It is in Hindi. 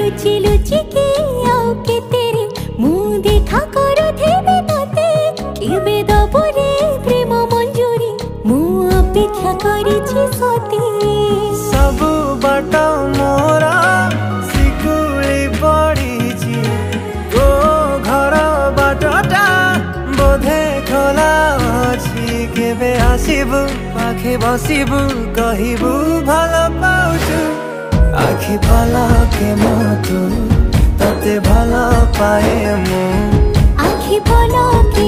लुचि लुचि के आउ के तेरे मुँह देखा करो थेबे तते केबे दबो रे प्रेम मंजूरी मुँह अपेक्षा करिछि सती सब बाट मोरा सिकुली पड़ीछि तो घर बाटटा बोधे खोला अछि केबे आसिबु पाखे बसिबु कहिबु भल पाउछु आखि पलके मोतु तते भल पाए मु आखि पलके